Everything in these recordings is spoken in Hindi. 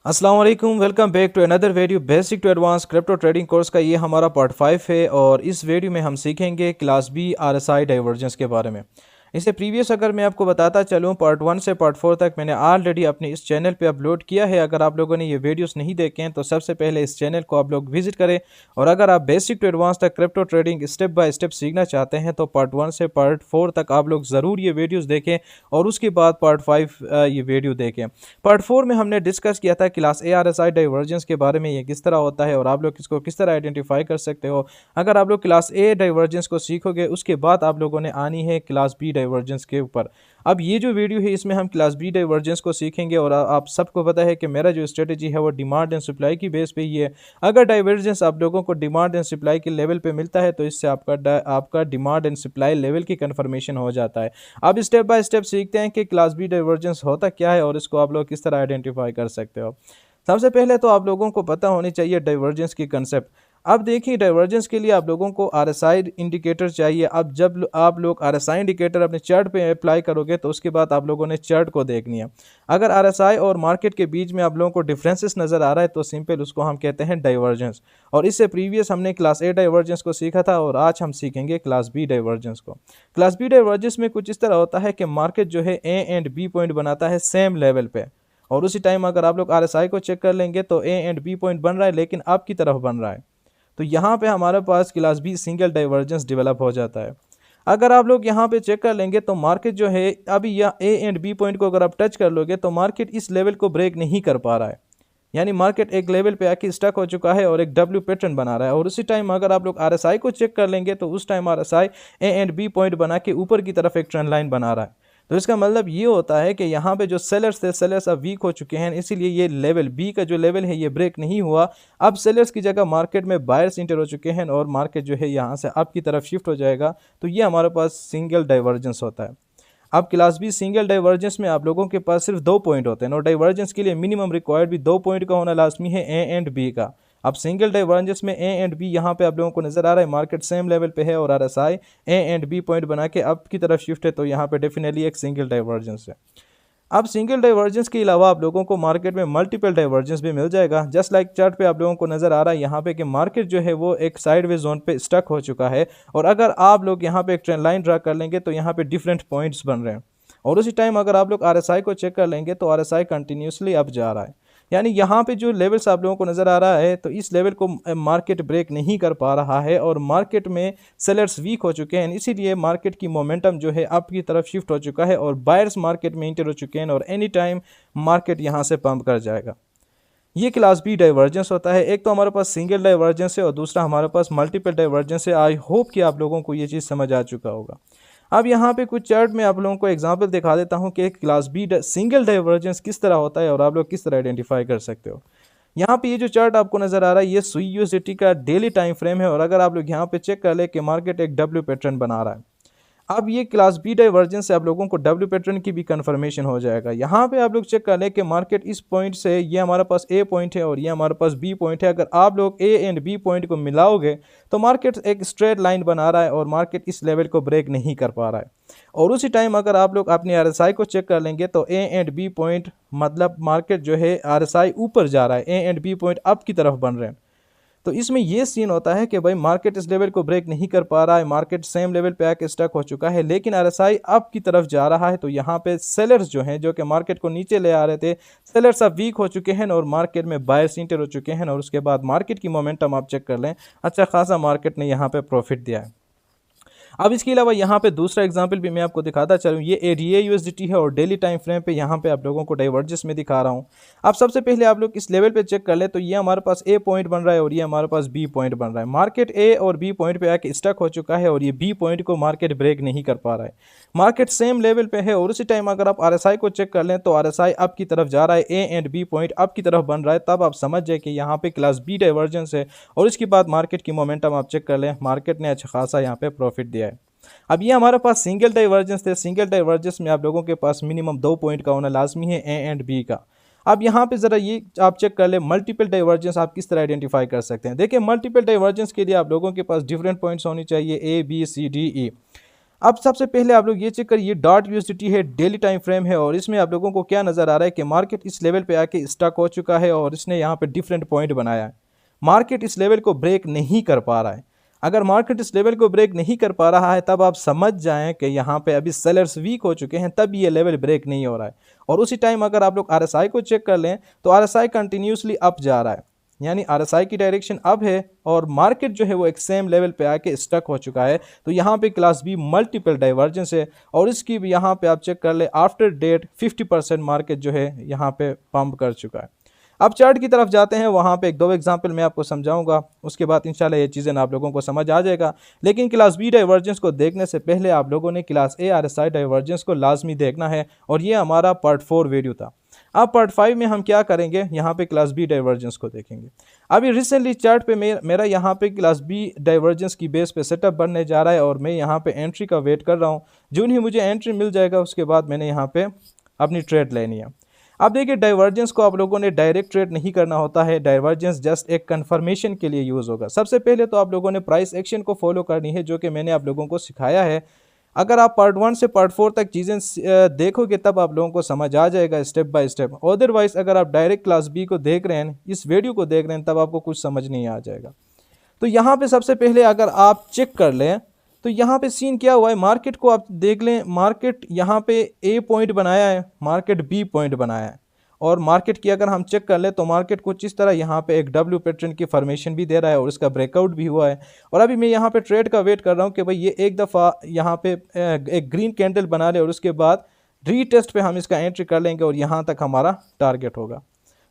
अस्सलाम वालेकुम, welcome back to another video basic to advance crypto trading course का। ये हमारा पार्ट 5 है और इस वीडियो में हम सीखेंगे क्लास बी आरएसआई डाइवर्जेंस के बारे में। इससे प्रीवियस अगर मैं आपको बताता चलूँ, पार्ट 1 से पार्ट 4 तक मैंने ऑलरेडी अपने इस चैनल पे अपलोड किया है। अगर आप लोगों ने ये वीडियोस नहीं देखे हैं तो सबसे पहले इस चैनल को आप लोग विजिट करें। और अगर आप बेसिक टू एडवांस तक crypto trading step by step सीखना चाहते हैं तो पार्ट 1 से पार्ट 4 तक आप लोग ज़रूर ये वीडियोस देखें और उसके बाद पार्ट 5 ये वीडियो देखें। पार्ट 4 में हमने डिस्कस किया था class A R S I divergence के बारे में, ये किस तरह होता है और आप लोग इसको किस तरह आइडेंटिफाई कर सकते हो। अगर आप लोग क्लास ए डाइवर्जेंस को सीखोगे उसके बाद आप लोगों ने आनी है क्लास बी डाइवर्जेंस के ऊपर। अब ये जो वीडियो है इसमें हम क्लास बी डाइवर्जेंस को सीखेंगे और आप सबको पता है कि मेरा जो स्ट्रेटेजी है वो डिमांड एंड सप्लाई की बेस पे ही है। अगर डाइवर्जेंस आप लोगों को डिमांड एंड सप्लाई के लेवल पे मिलता है तो इससे आपका डिमांड एंड सप्लाई लेवल की कन्फर्मेशन हो जाता है। अब स्टेप बाय स्टेप सीखते हैं कि क्लास बी डाइवर्जेंस होता क्या है और इसको आप लोग किस तरह आइडेंटिफाई कर सकते हो। सबसे पहले तो आप लोगों को पता होनी चाहिए डाइवर्जेंस की कंसेप्ट। अब देखिए, डाइवर्जेंस के लिए आप लोगों को आरएसआई इंडिकेटर चाहिए। अब जब आप लोग आरएसआई इंडिकेटर अपने चार्ट पे अप्लाई करोगे तो उसके बाद आप लोगों ने चार्ट को देखनी है। अगर आरएसआई और मार्केट के बीच में आप लोगों को डिफरेंसेस नज़र आ रहा है तो सिंपल उसको हम कहते हैं डाइवर्जेंस। और इससे प्रीवियस हमने क्लास ए डाइवर्जेंस को सीखा था और आज हम सीखेंगे क्लास बी डाइवर्जेंस को। क्लास बी डाइवर्जेंस में कुछ इस तरह होता है कि मार्केट जो है ए एंड बी पॉइंट बनाता है सेम लेवल पे, और उसी टाइम अगर आप लोग आरएसआई को चेक कर लेंगे तो ए एंड बी पॉइंट बन रहा है लेकिन अप की तरफ बन रहा है। तो यहाँ पे हमारे पास class B single divergence develop हो जाता है। अगर आप लोग यहाँ पे चेक कर लेंगे तो मार्केट जो है अभी यह ए एंड बी पॉइंट को अगर आप टच कर लोगे तो मार्केट इस लेवल को ब्रेक नहीं कर पा रहा है। यानी मार्केट एक लेवल पे आके स्टक हो चुका है और एक डब्ल्यू पैटर्न बना रहा है। और उसी टाइम अगर आप लोग आरएसआई को चेक कर लेंगे तो उस time RSI A and B point बना के ऊपर की तरफ एक ट्रेंड लाइन बना रहा है। तो इसका मतलब ये होता है कि यहाँ पे जो सेलर्स थे, सेलर्स अब वीक हो चुके हैं, इसीलिए ये लेवल बी का जो लेवल है ये ब्रेक नहीं हुआ। अब सेलर्स की जगह मार्केट में बायर्स इंटर हो चुके हैं और मार्केट जो है यहाँ से अप की तरफ शिफ्ट हो जाएगा। तो ये हमारे पास सिंगल डाइवर्जेंस होता है। अब क्लास बी सिंगल डाइवर्जेंस में आप लोगों के पास सिर्फ 2 पॉइंट होते हैं और डाइवर्जेंस के लिए मिनिमम रिक्वायर्ड भी 2 पॉइंट का होना लाजमी है, ए एंड बी का। अब सिंगल डाइवर्जेंस में ए एंड बी यहाँ पे आप लोगों को नजर आ रहा है, मार्केट सेम लेवल पे है और RSI A and B point बना के अप की तरफ शिफ्ट है, तो यहाँ पे डेफिनेटली एक सिंगल डाइवर्जेंस है। अब सिंगल डाइवर्जेंस के अलावा आप लोगों को मार्केट में मल्टीपल डाइवर्जेंस भी मिल जाएगा। जस्ट लाइक चार्ट पे आप लोगों को नजर आ रहा है यहाँ पे कि मार्केट जो है वो एक साइडवेज जोन पे स्टक हो चुका है। और अगर आप लोग यहाँ पे एक ट्रेंड लाइन ड्रा कर लेंगे तो यहाँ पे डिफरेंट पॉइंट्स बन रहे हैं। और उसी टाइम अगर आप लोग आरएसआई को चेक कर लेंगे तो आरएसआई कंटिन्यूसली अप जा रहा है। यानी यहाँ पे जो लेवल्स आप लोगों को नज़र आ रहा है तो इस लेवल को मार्केट ब्रेक नहीं कर पा रहा है और मार्केट में सेलर्स वीक हो चुके हैं, इसीलिए मार्केट की मोमेंटम जो है अप की तरफ शिफ्ट हो चुका है और बायर्स मार्केट में इंटर हो चुके हैं और एनी टाइम मार्केट यहाँ से पंप कर जाएगा। ये क्लास बी डाइवर्जेंस होता है। एक तो हमारे पास सिंगल डाइवर्जेंस है और दूसरा हमारे पास मल्टीपल डाइवर्जेंस है। आई होप कि आप लोगों को ये चीज़ समझ आ चुका होगा। अब यहाँ पे कुछ चार्ट में आप लोगों को एग्जांपल दिखा देता हूँ कि क्लास बी सिंगल डाइवर्जेंस किस तरह होता है और आप लोग किस तरह आइडेंटिफाई कर सकते हो। यहाँ पे ये जो चार्ट आपको नजर आ रहा है ये सुई यूएसडीटी का डेली टाइम फ्रेम है और अगर आप लोग यहाँ पे चेक कर ले कि मार्केट एक डब्ल्यू पैटर्न बना रहा है। अब ये क्लास बी डाइवर्जेंस से आप लोगों को डब्ल्यू पैटर्न की भी कंफर्मेशन हो जाएगा। यहाँ पे आप लोग चेक कर लें कि मार्केट इस पॉइंट से, ये हमारे पास ए पॉइंट है और ये हमारे पास बी पॉइंट है, अगर आप लोग ए एंड बी पॉइंट को मिलाओगे तो मार्केट एक स्ट्रेट लाइन बना रहा है और मार्केट इस लेवल को ब्रेक नहीं कर पा रहा है। और उसी टाइम अगर आप लोग अपने आरएसआई को चेक कर लेंगे तो ए एंड बी पॉइंट मतलब मार्केट जो है आरएसआई ऊपर जा रहा है, A and B point up की तरफ बन रहे हैं। तो इसमें ये सीन होता है कि भाई मार्केट इस लेवल को ब्रेक नहीं कर पा रहा है, मार्केट सेम लेवल पे आके स्टक हो चुका है, लेकिन आरएसआई अप की तरफ जा रहा है। तो यहाँ पे सेलर्स जो हैं जो कि मार्केट को नीचे ले आ रहे थे, सेलर्स अब वीक हो चुके हैं और मार्केट में बायर्स इंटर हो चुके हैं और उसके बाद मार्केट की मोमेंटम आप चेक कर लें, अच्छा खासा मार्केट ने यहाँ पे प्रॉफिट दिया है। अब इसके अलावा यहाँ पे दूसरा एग्जांपल भी मैं आपको दिखाता चलूँ, ये एडीए यूएसडीटी है और डेली टाइम फ्रेम पे यहाँ पे आप लोगों को डाइवर्जेंस में दिखा रहा हूँ। अब सबसे पहले आप लोग इस लेवल पे चेक कर ले तो ये हमारे पास ए पॉइंट बन रहा है और ये हमारे पास बी पॉइंट बन रहा है। मार्केट ए और बी पॉइंट पे आके स्टक हो चुका है और ये बी पॉइंट को मार्केट ब्रेक नहीं कर पा रहा है। मार्केट सेम लेवल पे है और उसी टाइम अगर आप आरएसआई को चेक कर लें तो आरएसआई अप की तरफ जा रहा है, A and B point up की तरफ बन रहा है। तब आप समझ जाए कि यहाँ पे क्लास बी डाइवर्जेंस है। और इसके बाद मार्केट की मोमेंटम आप चेक कर लें, मार्केट ने अच्छा खासा यहाँ पे प्रॉफिट दिया है। अब ये हमारे पास सिंगल डाइवर्जेंस थे। सिंगल डाइवर्जेंस में आप लोगों के पास मिनिमम 2 पॉइंट का होना लाजमी है, ए एंड बी का। अब यहाँ पे ज़रा ये आप चेक कर ले मल्टीपल डाइवर्जेंस आप किस तरह आइडेंटिफाई कर सकते हैं। देखिए मल्टीपल डाइवर्जेंस के लिए आप लोगों के पास डिफरेंट पॉइंट्स होनी चाहिए, A B C D E. अब सबसे पहले आप लोग ये चेक करिए, डॉट यूएसडीटी है, डेली टाइम फ्रेम है, और इसमें आप लोगों को क्या नज़र आ रहा है कि मार्केट इस लेवल पे आके स्टक हो चुका है और इसने यहाँ पे डिफरेंट पॉइंट बनाया है। मार्केट इस लेवल को ब्रेक नहीं कर पा रहा है। अगर मार्केट इस लेवल को ब्रेक नहीं कर पा रहा है तब आप समझ जाएं कि यहाँ पे अभी सेलर्स वीक हो चुके हैं, तब ये लेवल ब्रेक नहीं हो रहा है। और उसी टाइम अगर आप लोग आरएसआई को चेक कर लें तो आरएसआई कंटिन्यूसली अप जा रहा है, यानी आरएसआई की डायरेक्शन अप है और मार्केट जो है वो एक सेम लेवल पे आके स्टक हो चुका है। तो यहाँ पे क्लास बी मल्टीपल डाइवर्जेंस है और इसकी भी यहाँ पे आप चेक कर ले, आफ्टर डेट 50% मार्केट जो है यहाँ पे पंप कर चुका है। अब चार्ट की तरफ जाते हैं, वहाँ पे एक दो एग्जांपल मैं आपको समझाऊंगा, उसके बाद इंशाल्लाह ये चीज़ें आप लोगों को समझ आ जाएगा। लेकिन क्लास बी डाइवर्जेंस को देखने से पहले आप लोगों ने क्लास ए आरएसआई डाइवर्जेंस को लाजमी देखना है, और ये हमारा पार्ट 4 वीडियो था। अब पार्ट 5 में हम क्या करेंगे, यहाँ पे क्लास बी डाइवर्जेंस को देखेंगे। अभी रिसेंटली चार्ट पे मेरा यहाँ पे क्लास बी डाइवर्जेंस की बेस पे सेटअप बनने जा रहा है और मैं यहाँ पे एंट्री का वेट कर रहा हूँ। जो ही मुझे एंट्री मिल जाएगा उसके बाद मैंने यहाँ पे अपनी ट्रेड लेनी है। अब देखिए, डाइवर्जेंस को आप लोगों ने डायरेक्ट ट्रेड नहीं करना होता है, डाइवर्जेंस जस्ट एक कंफर्मेशन के लिए यूज़ होगा। सबसे पहले तो आप लोगों ने प्राइस एक्शन को फॉलो करनी है, जो कि मैंने आप लोगों को सिखाया है। अगर आप पार्ट 1 से पार्ट 4 तक चीज़ें देखोगे तब आप लोगों को समझ आ जाएगा स्टेप बाय स्टेप। अदरवाइज अगर आप डायरेक्ट क्लास बी को देख रहे हैं, इस वीडियो को देख रहे हैं, तब आपको कुछ समझ नहीं आ जाएगा। तो यहाँ पे सबसे पहले अगर आप चेक कर लें तो यहाँ पे सीन क्या हुआ है, मार्केट को आप देख लें। मार्केट यहाँ पे ए पॉइंट बनाया है, मार्केट बी पॉइंट बनाया है, और मार्केट की अगर हम चेक कर लें तो मार्केट कुछ इस तरह यहाँ पे एक डब्ल्यू पैटर्न की फॉर्मेशन भी दे रहा है और इसका ब्रेकआउट भी हुआ है। और अभी मैं यहाँ पे ट्रेड का वेट कर रहा हूँ कि भाई ये एक दफ़ा यहाँ पे एक ग्रीन कैंडल बना ले और उसके बाद रीटेस्ट पे हम इसका एंट्री कर लेंगे और यहाँ तक हमारा टारगेट होगा।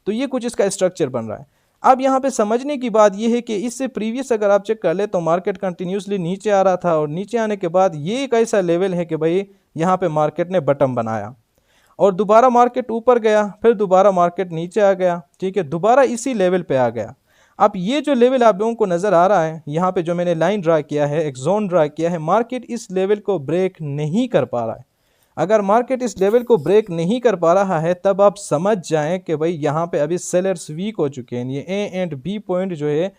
तो ये कुछ इसका स्ट्रक्चर बन रहा है। अब यहाँ पे समझने की बात ये है कि इससे प्रीवियस अगर आप चेक कर ले तो मार्केट कंटिन्यूसली नीचे आ रहा था और नीचे आने के बाद ये एक ऐसा लेवल है कि भाई यहाँ पे मार्केट ने बटन बनाया और दोबारा मार्केट ऊपर गया, फिर दोबारा मार्केट नीचे आ गया, ठीक है, दोबारा इसी लेवल पे आ गया। अब ये जो लेवल आप लोगों को नज़र आ रहा है यहाँ पे, जो मैंने लाइन ड्रा किया है, एक जोन ड्रा किया है, मार्केट इस लेवल को ब्रेक नहीं कर पा रहा है। अगर मार्केट इस लेवल को ब्रेक नहीं कर पा रहा है तब आप समझ जाएं कि भाई यहाँ पे अभी सेलर्स वीक हो चुके हैं। ये ए एंड बी पॉइंट जो है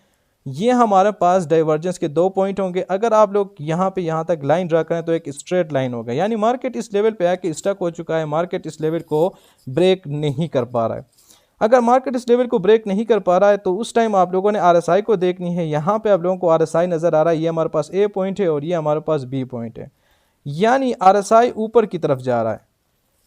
ये हमारे पास डाइवर्जेंस के 2 पॉइंट होंगे। अगर आप लोग यहाँ पे यहाँ तक लाइन ड्रा करें तो एक स्ट्रेट लाइन होगा, यानी मार्केट इस लेवल पे आके स्टक हो चुका है, मार्केट इस लेवल को ब्रेक नहीं कर पा रहा है। अगर मार्केट इस लेवल को ब्रेक नहीं कर पा रहा है तो उस टाइम आप लोगों ने आरएसआई को देखनी है। यहाँ पे आप लोगों को आरएसआई नज़र आ रहा है, ये हमारे पास ए पॉइंट है और ये हमारे पास बी पॉइंट है, यानी आरएसआई ऊपर की तरफ जा रहा है,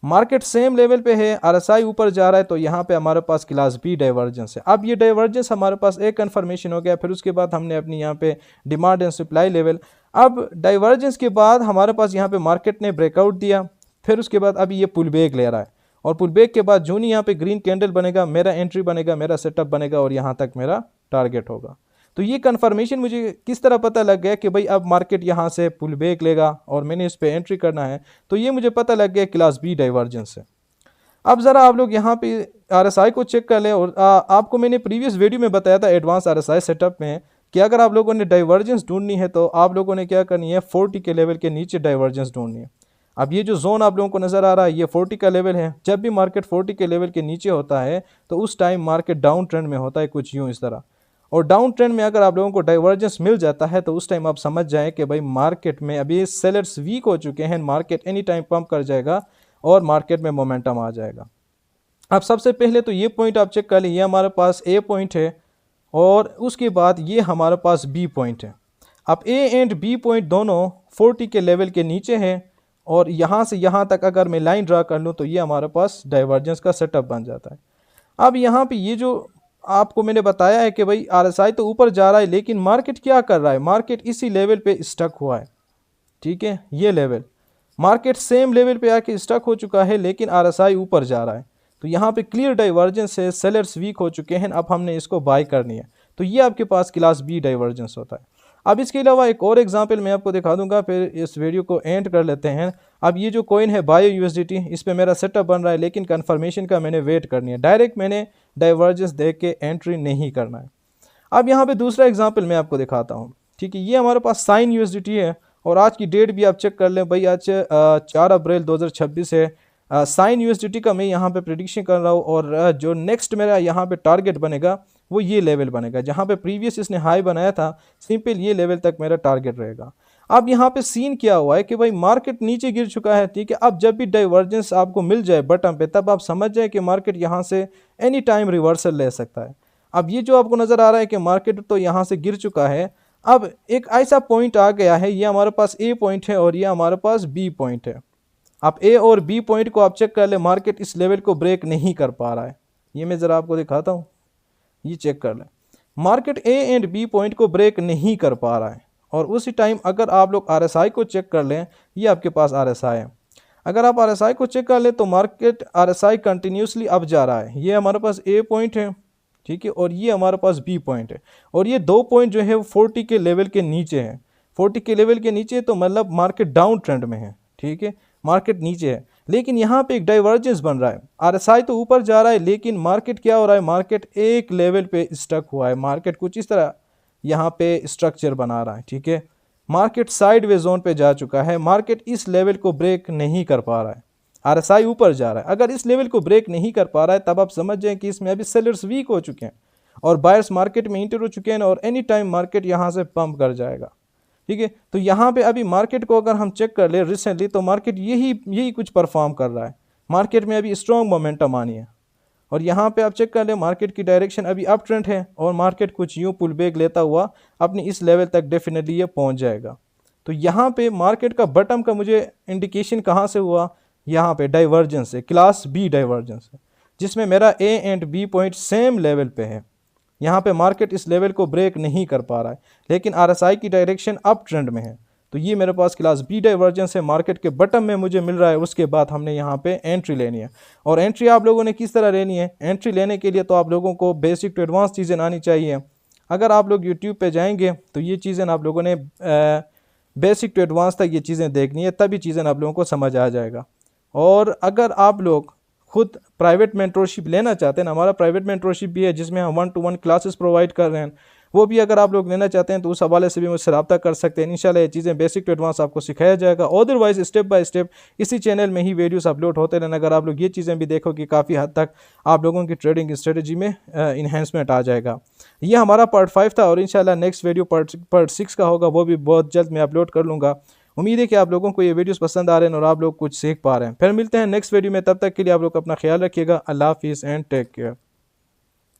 मार्केट सेम लेवल पे है, आरएसआई ऊपर जा रहा है, तो यहाँ पे हमारे पास क्लास बी डाइवर्जेंस है। अब ये डाइवर्जेंस हमारे पास एक कन्फर्मेशन हो गया, फिर उसके बाद हमने अपनी यहाँ पे डिमांड एंड सप्लाई लेवल। अब डाइवर्जेंस के बाद हमारे पास यहाँ पे मार्केट ने ब्रेकआउट दिया, फिर उसके बाद अभी ये पुल बैक ले रहा है और पुल बैक के बाद जो नहीं यहाँ पे ग्रीन कैंडल बनेगा, मेरा एंट्री बनेगा, मेरा सेटअप बनेगा और यहाँ तक मेरा टारगेट होगा। तो ये कन्फर्मेशन मुझे किस तरह पता लग गया कि भाई अब मार्केट यहाँ से पुल बैक लेगा और मैंने इस पर एंट्री करना है, तो ये मुझे पता लग गया क्लास बी डाइवर्जेंस से। अब ज़रा आप लोग यहाँ पे आरएसआई को चेक कर लें, और आपको मैंने प्रीवियस वीडियो में बताया था एडवांस आरएसआई सेटअप में कि अगर आप लोगों ने डाइवर्जेंस ढूंढनी है तो आप लोगों ने क्या करनी है, 40 के लेवल के नीचे डाइवर्जेंस ढूंढनी है। अब ये जो जोन आप लोगों को नज़र आ रहा है ये 40 का लेवल है। जब भी मार्केट 40 के लेवल के नीचे होता है तो उस टाइम मार्केट डाउन ट्रेंड में होता है, कुछ यूँ इस तरह। और डाउन ट्रेंड में अगर आप लोगों को डाइवर्जेंस मिल जाता है तो उस टाइम आप समझ जाएं कि भाई मार्केट में अभी सेलर्स वीक हो चुके हैं, मार्केट एनी टाइम पंप कर जाएगा और मार्केट में मोमेंटम आ जाएगा। अब सबसे पहले तो ये पॉइंट आप चेक कर लें, ये हमारे पास ए पॉइंट है और उसके बाद ये हमारे पास बी पॉइंट है। अब ए एंड बी पॉइंट दोनों 40 के लेवल के नीचे हैं और यहाँ से यहाँ तक अगर मैं लाइन ड्रा कर लूँ तो ये हमारे पास डाइवर्जेंस का सेटअप बन जाता है। अब यहाँ पे ये जो आपको मैंने बताया है कि भाई आरएसआई तो ऊपर जा रहा है, लेकिन मार्केट क्या कर रहा है, मार्केट इसी लेवल पे स्टक हुआ है, ठीक है, ये लेवल मार्केट सेम लेवल पे आके स्टक हो चुका है, लेकिन आरएसआई ऊपर जा रहा है। तो यहाँ पे क्लियर डाइवर्जेंस है, सेलर्स वीक हो चुके हैं, अब हमने इसको बाय करनी है। तो ये आपके पास क्लास बी डाइवर्जेंस होता है। अब इसके अलावा एक और एग्जांपल मैं आपको दिखा दूंगा, फिर इस वीडियो को एंड कर लेते हैं। अब ये जो कॉइन है बायो यूएसडीटी, इस पे मेरा सेटअप बन रहा है, लेकिन कंफर्मेशन का मैंने वेट करनी है, डायरेक्ट मैंने डाइवर्जेंस देख के एंट्री नहीं करना है। अब यहाँ पे दूसरा एग्जांपल मैं आपको दिखाता हूँ, ठीक है। ये हमारे पास साइन यूएसडीटी है और आज की डेट भी आप चेक कर लें भाई, आज 4 अप्रैल 2026 है। साइन यूएसडीटी का मैं यहाँ पे प्रेडिक्शन कर रहा हूँ और जो नेक्स्ट मेरा यहाँ पे टारगेट बनेगा वो ये लेवल बनेगा, जहाँ पे प्रीवियस इसने हाई बनाया था, सिंपल ये लेवल तक मेरा टारगेट रहेगा। अब यहाँ पे सीन क्या हुआ है कि भाई मार्केट नीचे गिर चुका है, ठीक है। अब जब भी डाइवर्जेंस आपको मिल जाए बटन पे, तब आप समझ जाए कि मार्केट यहाँ से एनी टाइम रिवर्सल ले सकता है। अब ये जो आपको नज़र आ रहा है कि मार्केट तो यहाँ से गिर चुका है, अब एक ऐसा पॉइंट आ गया है, ये हमारे पास ए पॉइंट है और ये हमारे पास बी पॉइंट है। आप ए और बी पॉइंट को आप चेक कर ले, मार्केट इस लेवल को ब्रेक नहीं कर पा रहा है। ये मैं ज़रा आपको दिखाता हूँ, ये चेक कर लें, market A and B point को ब्रेक नहीं कर पा रहा है। और उसी टाइम अगर आप लोग आरएसआई को चेक कर लें, ये आपके पास आरएसआई है, अगर आप आरएसआई को चेक कर लें तो मार्केट आरएसआई कंटिन्यूसली अप जा रहा है। ये हमारे पास ए पॉइंट है, ठीक है, और ये हमारे पास बी पॉइंट है, और ये दो पॉइंट जो है वो 40 के लेवल के नीचे हैं। 40 के लेवल के नीचे तो मतलब मार्केट डाउन ट्रेंड में है, ठीक है, मार्केट नीचे है। लेकिन यहाँ पे एक डाइवर्जेंस बन रहा है, आरएसआई तो ऊपर जा रहा है, लेकिन मार्केट क्या हो रहा है, मार्केट एक लेवल पे स्टक हुआ है। मार्केट कुछ इस तरह यहाँ पे स्ट्रक्चर बना रहा है, ठीक है, मार्केट साइडवे जोन पे जा चुका है, मार्केट इस लेवल को ब्रेक नहीं कर पा रहा है, आरएसआई ऊपर जा रहा है। अगर इस लेवल को ब्रेक नहीं कर पा रहा है, तब आप समझ जाएं कि इसमें अभी सेलर्स वीक हो चुके हैं और बायर्स मार्केट में इंटर हो चुके हैं, और एनी टाइम मार्केट यहाँ से पंप कर जाएगा, ठीक है। तो यहाँ पे अभी मार्केट को अगर हम चेक कर ले रिसेंटली, तो मार्केट यही कुछ परफॉर्म कर रहा है। मार्केट में अभी स्ट्रॉन्ग मोमेंटम आनी है, और यहाँ पे आप चेक कर ले मार्केट की डायरेक्शन अभी अप ट्रेंड है, और मार्केट कुछ यूँ पुल बैक लेता हुआ अपनी इस लेवल तक डेफिनेटली ये पहुँच जाएगा। तो यहाँ पे मार्केट का बटम का मुझे इंडिकेशन कहाँ से हुआ, यहाँ पे डाइवर्जेंस है, क्लास बी डाइवर्जेंस है, जिसमें मेरा A and B point same level पे है। यहाँ पे मार्केट इस लेवल को ब्रेक नहीं कर पा रहा है, लेकिन आरएसआई की डायरेक्शन अप ट्रेंड में है। तो ये मेरे पास क्लास बी डाइवर्जेंस है, मार्केट के बटम में मुझे मिल रहा है। उसके बाद हमने यहाँ पे एंट्री लेनी है, और एंट्री आप लोगों ने किस तरह लेनी है, एंट्री लेने के लिए तो आप लोगों को बेसिक टू एडवांस चीज़ें आनी चाहिए। अगर आप लोग यूट्यूब पे जाएंगे तो ये चीज़ें आप लोगों ने बेसिक टू एडवांस तक ये चीज़ें देखनी है, तभी चीज़ें आप लोगों को समझ आ जाएगा। और अगर आप लोग खुद प्राइवेट मेंटरशिप लेना चाहते हैं, हमारा प्राइवेट मेंटरशिप भी है जिसमें हम 1-to-1 क्लासेस प्रोवाइड कर रहे हैं, वो भी अगर आप लोग लेना चाहते हैं तो उस हवाले से भी मुझसे रब्ता कर सकते हैं। इंशाल्लाह ये चीज़ें बेसिक टू एडवांस आपको सिखाया जाएगा। अदरवाइज स्टेप बाय स्टेप इसी चैनल में ही वीडियोस अपलोड होते रहना। अगर आप लोग ये चीज़ें भी देखो कि काफ़ी हद तक आप लोगों की ट्रेडिंग स्ट्रेटजी में इन्हेंसमेंट आ जाएगा। ये हमारा पार्ट 5 था, और इंशाल्लाह नेक्स्ट वीडियो पार्ट 6 का होगा, वो भी बहुत जल्द मैं अपलोड कर लूँगा। उम्मीद है कि आप लोगों को ये वीडियोस पसंद आ रहे हैं और आप लोग कुछ सीख पा रहे हैं। फिर मिलते हैं नेक्स्ट वीडियो में, तब तक के लिए आप लोग अपना ख्याल रखिएगा। अल्लाह हाफिज़ एंड टेक केयर।